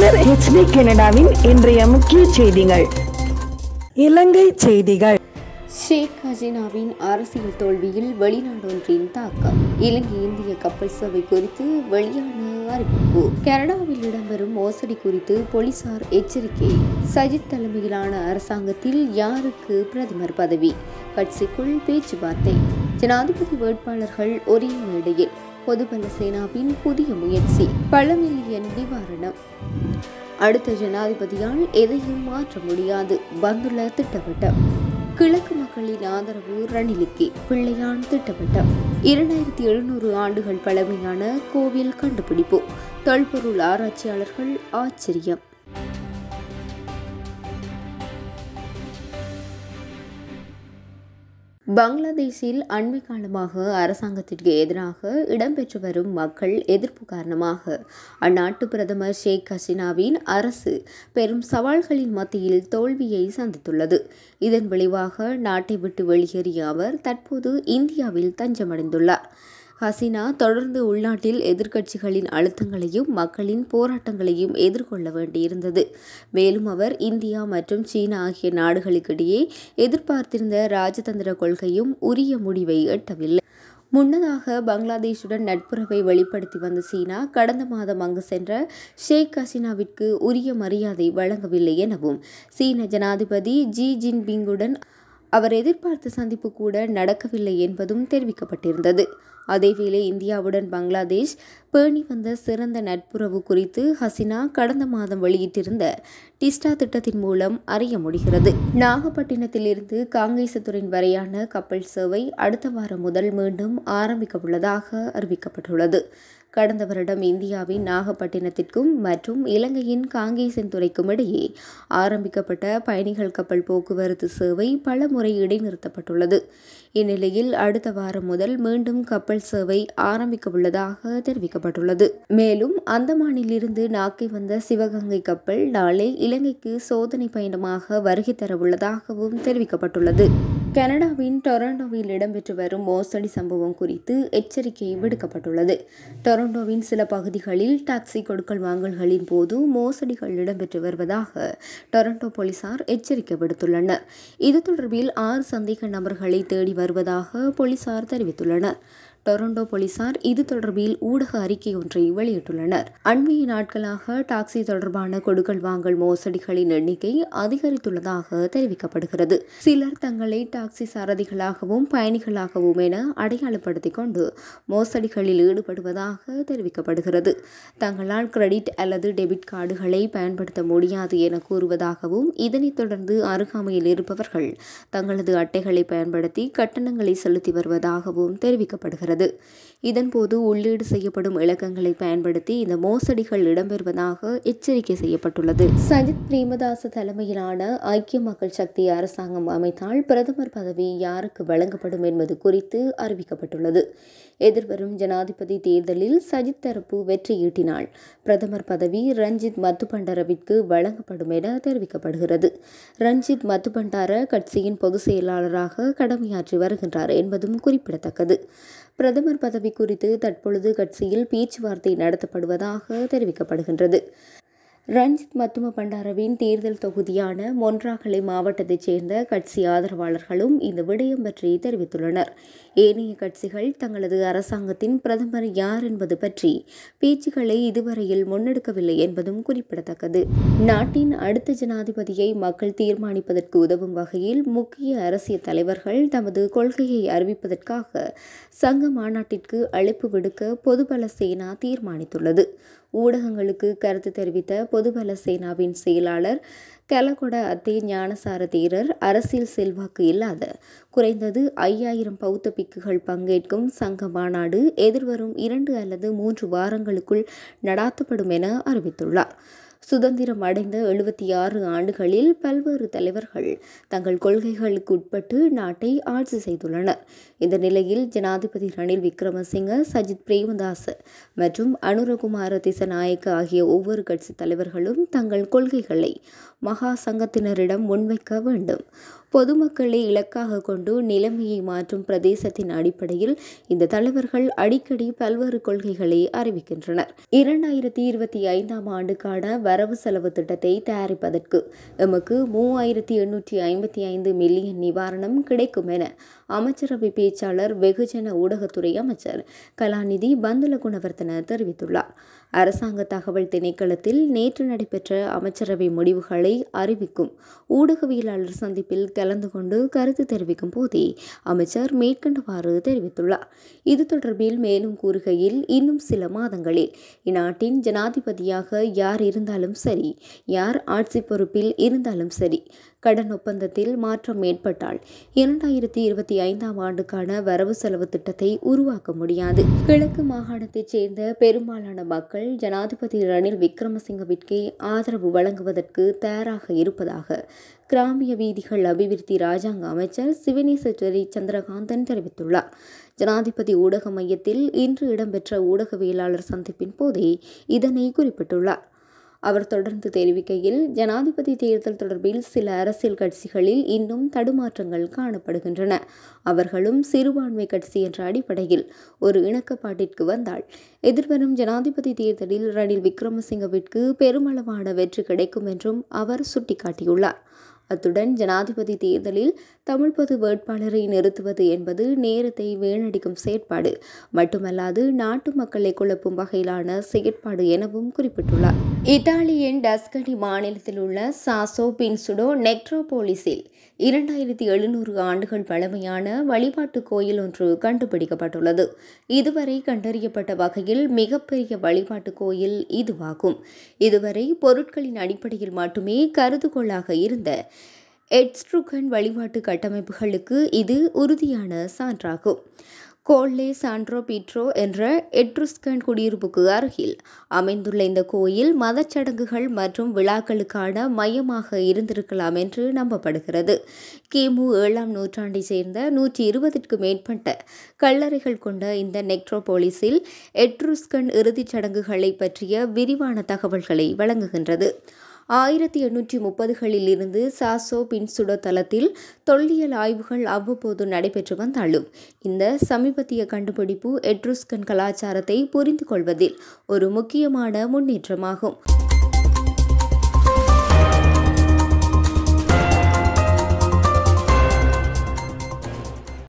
மலர் HD கனடாவின் இன்றைய முக்கிய செய்திகள். இலங்கை செய்திகள். ஷேக் ஹசீனாவின் அரசியல் தோல்வியில் வெளிநாடொன்றின் தாக்கம். இலங்கை இந்திய கப்பல் சேவை குறித்து வெளியான அறிவிப்பு. கனடாவில் இடம்பெறும் மோசடி குறித்து போலீசார் எச்சரிக்கை. சஜித் தலைமையிலான அரசாங்கத்தில் யாருக்கு பிரதமர் பதவி? கட்சிக்குள் பேச்சுவார்த்தை. ஜனாதிபதி வேட்பாளர்கள் ஒரே மேடையில். பொதுபல சேனாவின் புதிய முயற்சி. பல மில்லியன் நிவாரணம். அடுத்த ஜனாதிபதியால் எதையும் மாற்ற முடியாது. வந்துள்ள திட்டவட்டம். கிழக்கு மக்களின் ஆதரவு ரணிலுக்கு. பிள்ளையான் திட்டவட்டம். 2700 ஆண்டுகள் பழமையான கோவில் கண்டுபிடிப்பு. தொல்பொருள் ஆராய்ச்சியாளர்கள் ஆச்சரியம். பங்களாதேஷில் அண்மை காலமாக அரசாங்கத்திற்கு எதிராக இடம்பெற்று வரும் மக்கள் எதிர்ப்பு காரணமாக அந்நாட்டு பிரதமர் ஷேக் ஹசீனாவின் அரசு பெரும் சவால்களின் மத்தியில் தோல்வியை சந்தித்துள்ளது. இதன் விளைவாக நாட்டை விட்டு வெளியேறிய அவர் தற்போது இந்தியாவில் தஞ்சமடைந்துள்ளார். ஹசீனா தொடர்ந்து உள்நாட்டில் எதிர்க்கட்சிகளின் அழுத்தங்களையும் மக்களின் போராட்டங்களையும் எதிர்கொள்ள வேண்டியிருந்தது. மேலும் அவர் இந்தியா மற்றும் சீனா ஆகிய நாடுகளுக்கிடையே எதிர்பார்த்திருந்த ராஜதந்திர கொள்கையும் உரிய முடிவை எட்டவில்லை. முன்னதாக பங்களாதேஷுடன் நட்புறவை வெளிப்படுத்தி வந்த சீனா கடந்த மாதம் அங்கு சென்ற ஷேக் ஹசீனாவிற்கு உரிய மரியாதை வழங்கவில்லை எனவும் சீன ஜனாதிபதி ஜி ஜின்பிங்குடன் அவர் எதிர்பார்த்த சந்திப்பு கூட நடக்கவில்லை என்பதும் தெரிவிக்கப்பட்டிருந்தது. அதேவேளை இந்தியாவுடன் பங்களாதேஷ் பேணி வந்த சிறந்த நட்புறவு குறித்து ஹசீனா கடந்த மாதம் வெளியிட்டிருந்த டிஸ்டா திட்டத்தின் மூலம் அறிய முடிகிறது. நாகப்பட்டினத்திலிருந்து காங்கேசத்துறை வரையான கப்பல் சேவை அடுத்த வாரம் முதல் மீண்டும் ஆரம்பிக்க உள்ளதாக அறிவிக்கப்பட்டுள்ளது. கடந்த வருடம் இந்தியாவின் நாகப்பட்டினத்திற்கும் மற்றும் இலங்கையின் காங்கேசன்துறைக்கும் இடையே ஆரம்பிக்கப்பட்ட பயணிகள் கப்பல் போக்குவரத்து சேவை பல முறை இடைநிறுத்தப்பட்டுள்ளது. இந்நிலையில் அடுத்த வாரம் முதல் மீண்டும் கப்பல் சேவை ஆரம்பிக்க உள்ளதாக தெரிவிக்கப்பட்டுள்ளது. மேலும் அந்தமானிலிருந்து நாகை வந்த சிவகங்கை கப்பல் நாளை இலங்கைக்கு சோதனை பயணமாக வருகை தர உள்ளதாகவும் தெரிவிக்கப்பட்டுள்ளது. கனடாவின் டொரண்டோவில் இடம்பெற்று வரும் மோசடி சம்பவம் குறித்து எச்சரிக்கை விடுக்கப்பட்டுள்ளது. டொரண்டோவின் சில பகுதிகளில் டாக்ஸி கொடுக்கல் வாங்கல்களின் போது மோசடிகள் இடம்பெற்று வருவதாக டொரண்டோ போலீசார் எச்சரிக்கை விடுத்துள்ளனர். இது தொடர்பில் 6 சந்தேக நபர்களை தேடி வருவதாக போலீசார் தெரிவித்துள்ளனர். டொரண்டோ போலீசார் இது தொடர்பில் ஊடக அறிக்கை ஒன்றை வெளியிட்டுள்ளனர். அண்மைய நாட்களாக டாக்ஸி தொடர்பான கொடுக்கல் வாங்கல் மோசடிகளின் எண்ணிக்கை அதிகரித்துள்ளதாக தெரிவிக்கப்படுகிறது. சிலர் தங்களை டாக்ஸி சாரதிகளாகவும் பயணிகளாகவும் என அடையாளப்படுத்திக் கொண்டு மோசடிகளில் ஈடுபடுவதாக தெரிவிக்கப்படுகிறது. தங்களால் கிரெடிட் அல்லது டெபிட் கார்டுகளை பயன்படுத்த முடியாது என கூறுவதாகவும் இதனைத் தொடர்ந்து அருகாமையில் இருப்பவர்கள் தங்களது அட்டைகளை பயன்படுத்தி கட்டணங்களை செலுத்தி வருவதாகவும் தெரிவிக்கப்படுகிறது. இதன்போது உள்ளீடு செய்யப்படும் இலக்கங்களை பயன்படுத்தி இந்த மோசடிகள் இடம்பெறுவதாக எச்சரிக்கை செய்யப்பட்டுள்ளது. சஜித் பிரேமதாச தலைமையிலான ஐக்கிய மக்கள் சக்தி அரசாங்கம் அமைத்தால் பிரதமர் பதவி யாருக்கு வழங்கப்படும் என்பது குறித்து அறிவிக்கப்பட்டுள்ளது. எதிர்வரும் ஜனாதிபதி தேர்தலில் சஜித் தரப்பு வெற்றியீட்டினால் பிரதமர் பதவி ரஞ்சித் மத்துபண்டாரவிற்கு வழங்கப்படும் என தெரிவிக்கப்படுகிறது. ரஞ்சித் மத்துபண்டார கட்சியின் பொதுச் செயலாளராக கடமையாற்றி வருகின்றார் என்பதும் குறிப்பிடத்தக்கது. பிரதமர் பதவி குறித்து தற்பொழுது கட்சியில் பேச்சுவார்த்தை நடத்தப்படுவதாக தெரிவிக்கப்படுகின்றது. ரஞ்சித் மத்தும பண்டாரவின் தேர்தல் தொகுதியான மொன்றாகலை மாவட்டத்தைச் சேர்ந்த கட்சி ஆதரவாளர்களும் இந்த விடயம் பற்றி தெரிவித்துள்ளனர். ஏனைய கட்சிகள் தங்களது அரசாங்கத்தின் பிரதமர் யார் என்பது பற்றி பேச்சுக்களை இதுவரையில் முன்னெடுக்கவில்லை என்பதும் குறிப்பிடத்தக்கது. நாட்டின் அடுத்த ஜனாதிபதியை மக்கள் தீர்மானிப்பதற்கு உதவும் வகையில் முக்கிய அரசியல் தலைவர்கள் தமது கொள்கையை அறிவிப்பதற்காக சங்க மாநாட்டிற்கு அழைப்பு விடுக்க பொதுபல சேனா தீர்மானித்துள்ளது. ஊடகங்களுக்கு கருத்து தெரிவித்த பொதுபல சேனாவின் செயலாளர் கலகொட அத்தே ஞானசார தேரர் அரசியல் செல்வாக்கு இல்லாத குறைந்தது 5000 பௌத்த பிக்குகள் பங்கேற்கும் சங்க மாநாடு எதிர்வரும் 2 அல்லது 3 வாரங்களுக்குள் நடாத்தப்படும் என அறிவித்துள்ளார். சுதந்திரம் அடைந்த 76 ஆண்டுகளில் பல்வேறு தலைவர்கள் தங்கள் கொள்கைகளுக்கு உட்பட்டு நாட்டை ஆட்சி செய்துள்ளனர். இந்த நிலையில் ஜனாதிபதி ரணில் விக்ரமசிங்க, சஜித் பிரேமதாச மற்றும் அனுரகுமார திசநாயக்க ஆகிய ஒவ்வொரு கட்சி தலைவர்களும் தங்கள் கொள்கைகளை மகா சங்கத்தினரிடம் முன்வைக்க வேண்டும். பொதுமக்களை இலக்காக கொண்டு நிலைமையை மாற்றும் பிரதேசத்தின் அடிப்படையில் இந்த தலைவர்கள் அடிக்கடி பல்வேறு கொள்கைகளை அறிவிக்கின்றனர். 2025ஆம் ஆண்டுக்கான வரவு செலவு திட்டத்தை தயாரிப்பதற்கு எமக்கு 3855 மில்லியன் நிவாரணம் கிடைக்கும் என அமைச்சரவை பேச்சாளர் வெகுஜன ஊடகத்துறை அமைச்சர் கலாநிதி பந்துல குணவர்த்தன தெரிவித்துள்ளார். அரசாங்க தகவல் திணைக்களத்தில் நேற்று நடைபெற்ற அமைச்சரவை முடிவுகளை அறிவிக்கும் ஊடகவியலாளர் சந்திப்பில் கலந்து கொண்டு கருத்து தெரிவிக்கும் போதே அமைச்சர் மேற்கண்டவாறு தெரிவித்துள்ளார். இது தொடர்பில் மேலும் கூறுகையில், இன்னும் சில மாதங்களில் இந்நாட்டின் ஜனாதிபதியாக யார் இருந்தாலும் சரி, யார் ஆட்சி பொறுப்பில் இருந்தாலும் சரி, கடன் ஒப்பந்தத்தில் மாற்றம் ஏற்பட்டால் 2025ஆம் ஆண்டுக்கான வரவு செலவு திட்டத்தை உருவாக்க முடியாது. கிழக்கு மாகாணத்தைச் சேர்ந்த பெரும்பாலான மக்கள் ஜனாதிபதி ரணில் விக்ரமசிங்கவிற்கு ஆதரவு வழங்குவதற்கு தயாராக இருப்பதாக கிராமிய வீதிகள் அபிவிருத்தி ராஜாங்க அமைச்சர் சிவனேஸ்வரி சந்திரகாந்தன் தெரிவித்துள்ளார். ஜனாதிபதி ஊடக மையத்தில் இன்று இடம்பெற்ற ஊடகவியலாளர் சந்திப்பின் போதே இதனை குறிப்பிட்டுள்ளார். அவர் தொடர்ந்து தெரிவிக்கையில், ஜனாதிபதி தேர்தல் தொடர்பில் சில அரசியல் கட்சிகளில் இன்னும் தடுமாற்றங்கள் காணப்படுகின்றன. அவர்களும் சிறுபான்மை கட்சி என்ற அடிப்படையில் ஒரு இணக்கப்பாட்டிற்கு வந்தால் எதிர்வரும் ஜனாதிபதி தேர்தலில் ரணில் விக்ரமசிங்கவிற்கு பெருமளவான வெற்றி கிடைக்கும் என்றும் அவர் சுட்டிக்காட்டியுள்ளார். அத்துடன் ஜனாதிபதி தேர்தலில் தமிழ் பொது வேட்பாளரை நிறுத்துவது என்பது நேரத்தை வீணடிக்கும் செயற்பாடு மட்டுமல்லாது நாட்டு மக்களை குழப்பும் வகையிலான செயற்பாடு எனவும் குறிப்பிட்டுள்ளார். இத்தாலியின் டஸ்கனி மாநிலத்தில் உள்ள சாசோ பின்சுடோ நெக்ரோபோலிஸில் 2700 ஆண்டுகள் பழமையான வழிபாட்டு கோயில் ஒன்று கண்டுபிடிக்கப்பட்டுள்ளது. இதுவரை கண்டறியப்பட்ட வகையில் மிகப்பெரிய வழிபாட்டு கோயில் இதுவாகும். இதுவரை பொருட்களின் அடிப்படையில் மட்டுமே கருதுகோளாக இருந்த எட்ஸ்ட்ருகன் வழிபாட்டு கட்டமைப்புகளுக்கு இது உறுதியான சான்றாகும். கோல்லே சான்ட்ரோ பீட்ரோ என்ற எட்ருஸ்கன் குடியிருப்புக்கு அருகில் அமைந்துள்ள இந்த கோயில் மதச்சடங்குகள் மற்றும் விழாக்களுக்கான மையமாக இருந்திருக்கலாம் என்று நம்பப்படுகிறது. கிமு 7ஆம் நூற்றாண்டைச் சேர்ந்த 120க்கும் மேற்பட்ட கல்லறைகள் கொண்ட இந்த நெக்ரோபோலிஸில் எட்ருஸ்கன் இறுதிச் சடங்குகளை பற்றிய விரிவான தகவல்களை வழங்குகின்றது. 1830களில் இருந்து சாசோ பின்சுடோ தளத்தில் தொல்லியல் ஆய்வுகள் அவ்வப்போது நடைபெற்று வந்தாலும் இந்த சமீபத்திய கண்டுபிடிப்பு எட்ருஸ்கன் கலாச்சாரத்தை புரிந்து கொள்வதில் ஒரு முக்கியமான முன்னேற்றமாகும்.